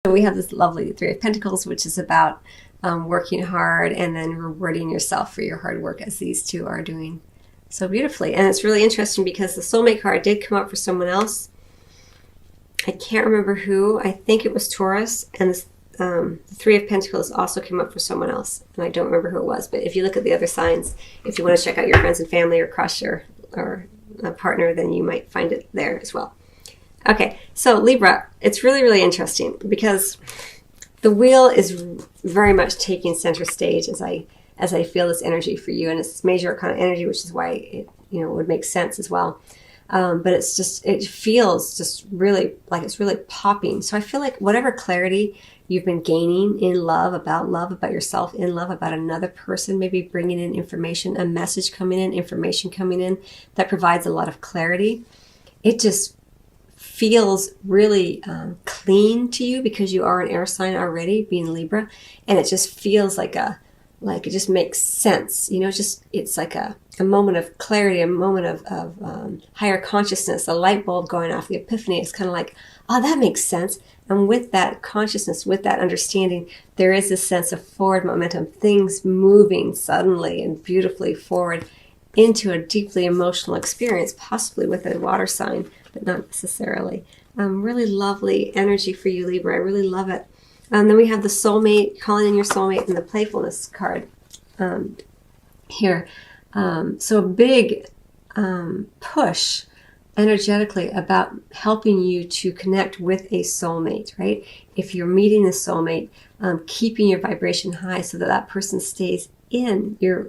So we have this lovely Three of Pentacles, which is about working hard and then rewarding yourself for your hard work, as these two are doing so beautifully. And it's really interesting because the soulmate card did come up for someone else. I can't remember who. I think it was Taurus. And the Three of Pentacles also came up for someone else. And I don't remember who it was. But if you look at the other signs, if you want to check out your friends and family or crush or a partner, then you might find it there as well. Okay, so Libra, it's really, really interesting because the wheel is very much taking center stage as I feel this energy for you, and it's major arcana energy, which is why it would make sense as well. But it feels just really like it's really popping. So I feel like whatever clarity you've been gaining in love about yourself, in love about another person, maybe bringing in information, a message coming in, information coming in that provides a lot of clarity. It just feels really clean to you because you are an air sign already, being Libra, and it just feels like it just makes sense. It's like a moment of clarity, a moment of higher consciousness, a light bulb going off, the epiphany. It's kind of like, oh, that makes sense. And with that consciousness, with that understanding, there is this sense of forward momentum, things moving suddenly and beautifully forward into a deeply emotional experience, possibly with a water sign, but not necessarily. Really lovely energy for you, Libra. I really love it. Then we have the soulmate, calling in your soulmate, and the playfulness card here. So a big push energetically about helping you to connect with a soulmate, right? If you're meeting a soulmate, keeping your vibration high so that that person stays in your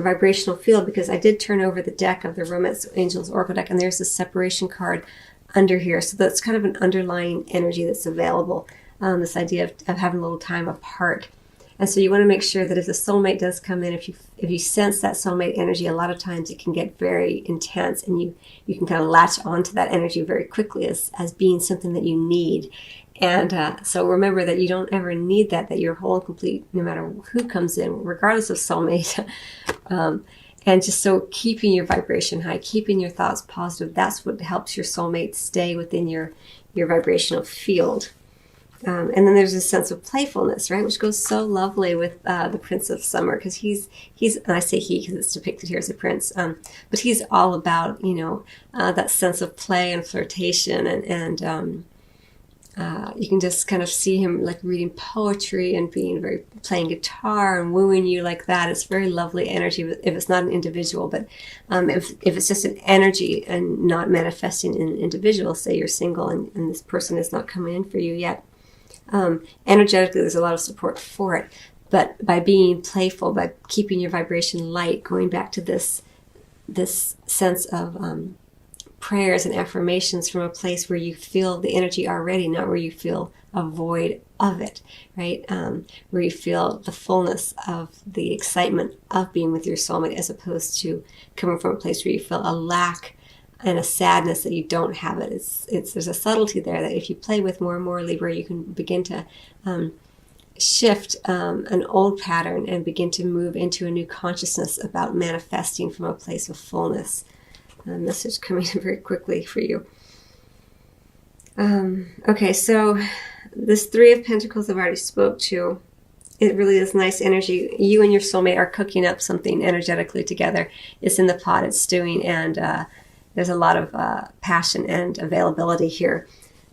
vibrational field, because I did turn over the deck of the Romance Angels Oracle deck, and there's this separation card under here. So that's kind of an underlying energy that's available, this idea of having a little time apart. And so you want to make sure that if the soulmate does come in, if you sense that soulmate energy, a lot of times it can get very intense, and you can kind of latch onto that energy very quickly as being something that you need. And so remember that you don't ever need that you're whole and complete no matter who comes in, regardless of soulmate. And just so keeping your vibration high, keeping your thoughts positive, that's what helps your soulmate stay within your vibrational field. And then there's a sense of playfulness, right, which goes so lovely with the Prince of Summer, because he's and I say he because it's depicted here as a prince, but he's all about that sense of play and flirtation, and you can just kind of see him like reading poetry and playing guitar and wooing you like that. It's very lovely energy if it's not an individual, but if it's just an energy and not manifesting in an individual, say you're single and this person is not coming in for you yet. Energetically, there's a lot of support for it, but by being playful, by keeping your vibration light, going back to this sense of prayers and affirmations from a place where you feel the energy already, not where you feel a void of it, right? Where you feel the fullness of the excitement of being with your soulmate, as opposed to coming from a place where you feel a lack and a sadness that you don't have it. There's a subtlety there that if you play with more and more, Libra, you can begin to shift an old pattern and begin to move into a new consciousness about manifesting from a place of fullness. Message coming in very quickly for you. Okay, so this Three of Pentacles I've already spoke to. It really is nice energy. You and your soulmate are cooking up something energetically together. It's in the pot, it's stewing, and there's a lot of passion and availability here.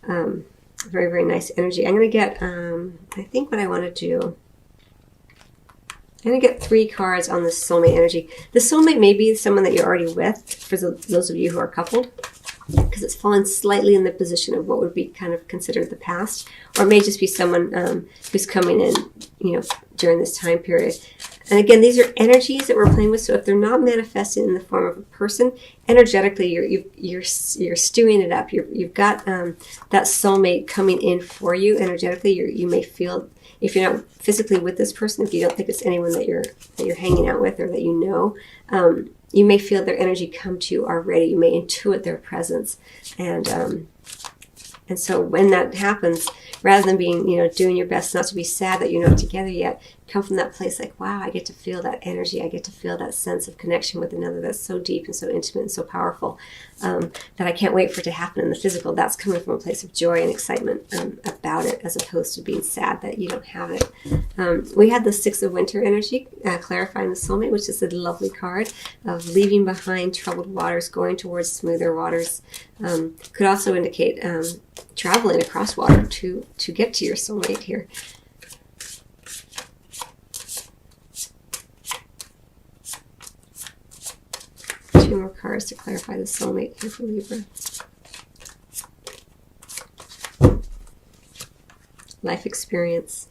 Very, very nice energy. I'm going to get, I think what I want to do, I'm going to get 3 cards on this soulmate energy. The soulmate may be someone that you're already with, for those of you who are coupled, because it's fallen slightly in the position of what would be kind of considered the past, or it may just be someone who's coming in, during this time period. And again, these are energies that we're playing with, so if they're not manifested in the form of a person, energetically you're stewing it up. You've got that soulmate coming in for you energetically. You may feel, if you're not physically with this person, if you don't think it's anyone that you're hanging out with or that you know, you may feel their energy come to you already. You may intuit their presence, and so when that happens, rather than being doing your best not to be sad that you're not together yet, come from that place like, wow, I get to feel that energy. I get to feel that sense of connection with another that's so deep and so intimate and so powerful that I can't wait for it to happen in the physical. That's coming from a place of joy and excitement about it, as opposed to being sad that you don't have it. We had the Six of Winter energy, clarifying the soulmate, which is a lovely card of leaving behind troubled waters, going towards smoother waters. Could also indicate traveling across water to get to your soulmate here. Two more cards to clarify the soulmate here for Libra. Life experience.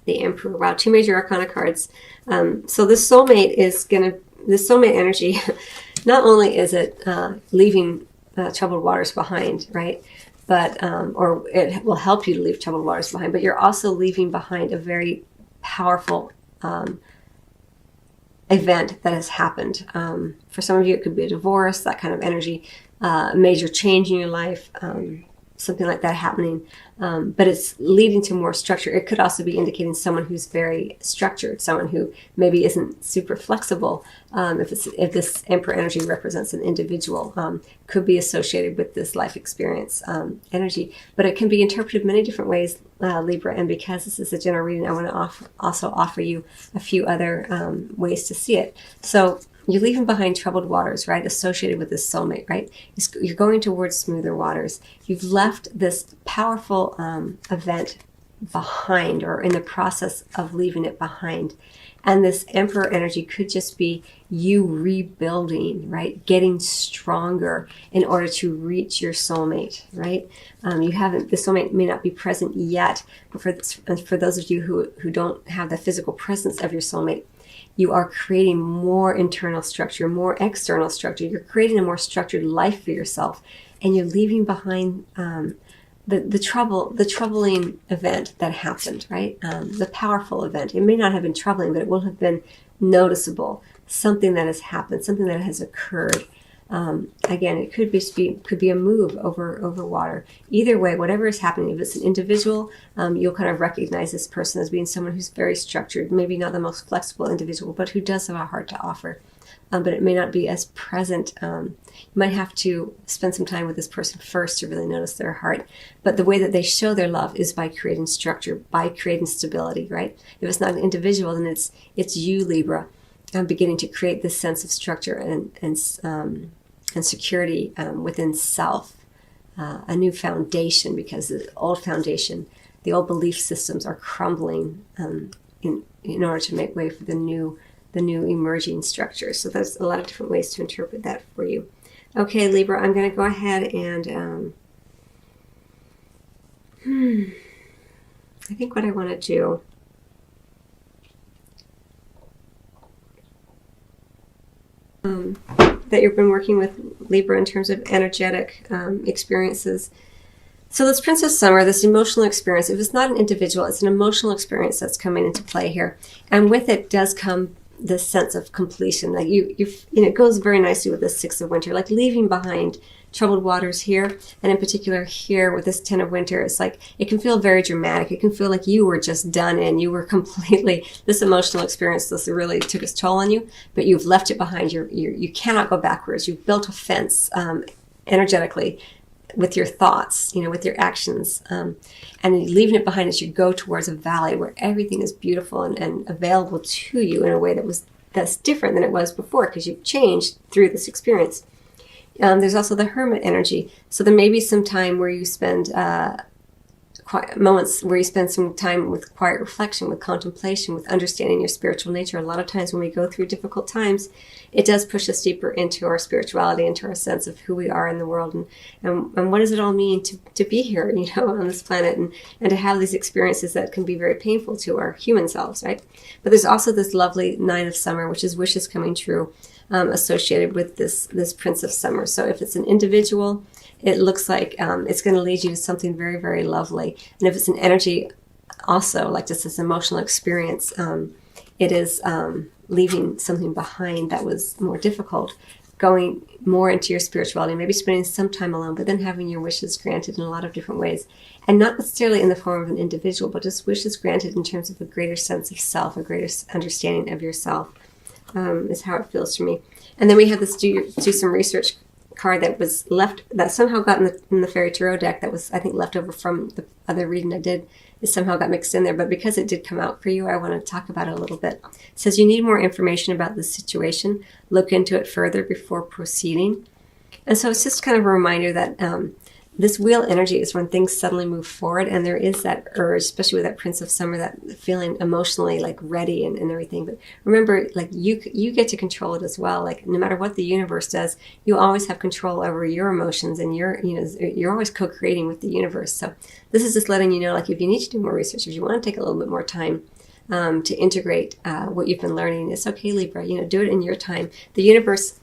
The Emperor. Wow, two major arcana cards. So this soulmate energy, not only is it leaving troubled waters behind, right? But, or it will help you to leave troubled waters behind, but you're also leaving behind a very powerful event that has happened. For some of you, it could be a divorce, that kind of energy, a major change in your life, something like that happening. But it's leading to more structure. It could also be indicating someone who's very structured, someone who maybe isn't super flexible. If this Emperor energy represents an individual, could be associated with this life experience energy. But it can be interpreted many different ways, Libra. And because this is a general reading, I want to also offer you a few other ways to see it. So you're leaving behind troubled waters, right? Associated with this soulmate, right? You're going towards smoother waters. You've left this powerful event behind, or in the process of leaving it behind. And this Emperor energy could just be you rebuilding, right? Getting stronger in order to reach your soulmate, right? The soulmate may not be present yet, but for those of you who don't have the physical presence of your soulmate, you are creating more internal structure, more external structure. You're creating a more structured life for yourself, and you're leaving behind the troubling event that happened, right? The powerful event. It may not have been troubling, but it will have been noticeable. Something that has happened, something that has occurred. Again, it could be a move over water. Either way, whatever is happening, if it's an individual, you'll kind of recognize this person as being someone who's very structured, maybe not the most flexible individual, but who does have a heart to offer. But it may not be as present. You might have to spend some time with this person first to really notice their heart. But the way that they show their love is by creating structure, by creating stability, right? If it's not an individual, then it's you, Libra, beginning to create this sense of structure and security within self, a new foundation, because the old foundation, the old belief systems are crumbling in order to make way for the new emerging structures. So there's a lot of different ways to interpret that for you. Okay, Libra, I'm going to go ahead and I think what I want to do, that you've been working with, Libra, in terms of energetic experiences. So this Princess Summer, this emotional experience, if it's not an individual, it's an emotional experience that's coming into play here. And with it does come this sense of completion. Like it goes very nicely with the Six of Winter, like leaving behind troubled waters here, and in particular here with this Ten of Winter. It's like it can feel very dramatic. It can feel like you were just done in. You were completely, this emotional experience, this really took its toll on you, but you've left it behind. You cannot go backwards. You've built a fence energetically with your thoughts, with your actions, and leaving it behind as you go towards a valley where everything is beautiful and available to you in a way that's different than it was before, because you've changed through this experience. There's also the Hermit energy. So there may be some time where you spend moments where you spend some time with quiet reflection, with contemplation, with understanding your spiritual nature. A lot of times when we go through difficult times, it does push us deeper into our spirituality, into our sense of who we are in the world, and what does it all mean to be here, on this planet, and to have these experiences that can be very painful to our human selves, right? But there's also this lovely Nine of Summer, which is wishes coming true, associated with this Prince of Summer. So if it's an individual, it looks like it's going to lead you to something very, very lovely. And if it's an energy, also like just this emotional experience, it is leaving something behind that was more difficult, going more into your spirituality, maybe spending some time alone, but then having your wishes granted in a lot of different ways. And not necessarily in the form of an individual, but just wishes granted in terms of a greater sense of self, a greater understanding of yourself, is how it feels to me. And then we have this do some research card that was left, that somehow got in the Fairy Tarot deck, that was, I think, left over from the other reading I did. It somehow got mixed in there, but because it did come out for you, I want to talk about it a little bit. It says you need more information about this situation. Look into it further before proceeding. And so it's just kind of a reminder that this wheel energy is when things suddenly move forward, and there is that urge, especially with that Prince of Summer, that feeling emotionally like ready and everything. But remember, like you get to control it as well. Like no matter what the universe does, you always have control over your emotions, and you're always co-creating with the universe. So this is just letting you know, like if you need to do more research, if you want to take a little bit more time to integrate what you've been learning, it's okay, Libra. Do it in your time. The universe,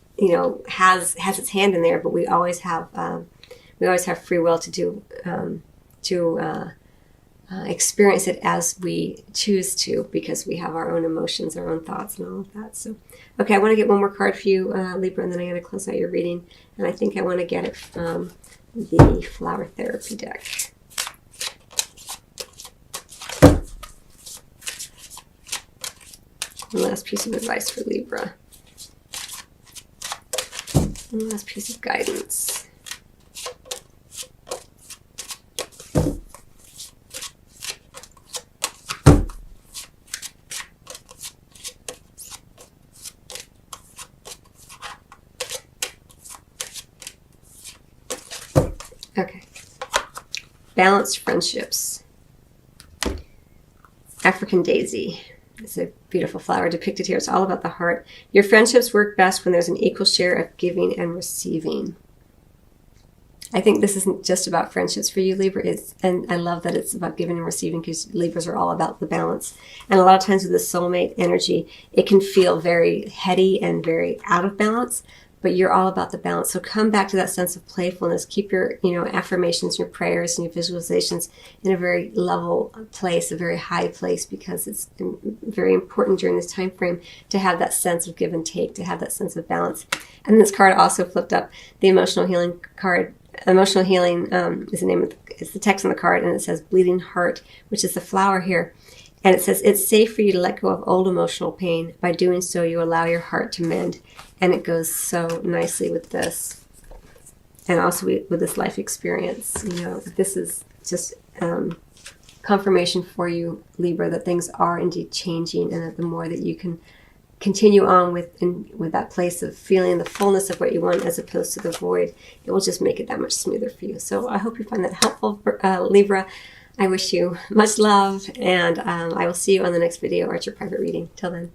has its hand in there, but we always have free will to experience it as we choose to, because we have our own emotions, our own thoughts, and all of that. So, okay, I want to get one more card for you, Libra, and then I'm going to close out your reading. And I think I want to get it from the Flower Therapy deck. One last piece of advice for Libra. One last piece of guidance. Okay. Balanced friendships. African daisy. It's a beautiful flower depicted here. It's all about the heart. Your friendships work best when there's an equal share of giving and receiving. I think this isn't just about friendships for you, Libra. And I love that it's about giving and receiving, because Libras are all about the balance. And a lot of times with the soulmate energy, it can feel very heady and very out of balance, but you're all about the balance. So come back to that sense of playfulness. Keep your, affirmations, your prayers, and your visualizations in a very level place, a very high place, because it's very important during this time frame to have that sense of give and take, to have that sense of balance. And this card also flipped up, the emotional healing card. Emotional healing is the name of it's the text on the card, and it says bleeding heart, which is the flower here. And it says, it's safe for you to let go of old emotional pain. By doing so, you allow your heart to mend. And it goes so nicely with this. And also with this life experience. This is just confirmation for you, Libra, that things are indeed changing, and that the more that you can continue on with that place of feeling the fullness of what you want as opposed to the void, it will just make it that much smoother for you. So I hope you find that helpful, Libra. I wish you much love, and I will see you on the next video or at your private reading. Till then.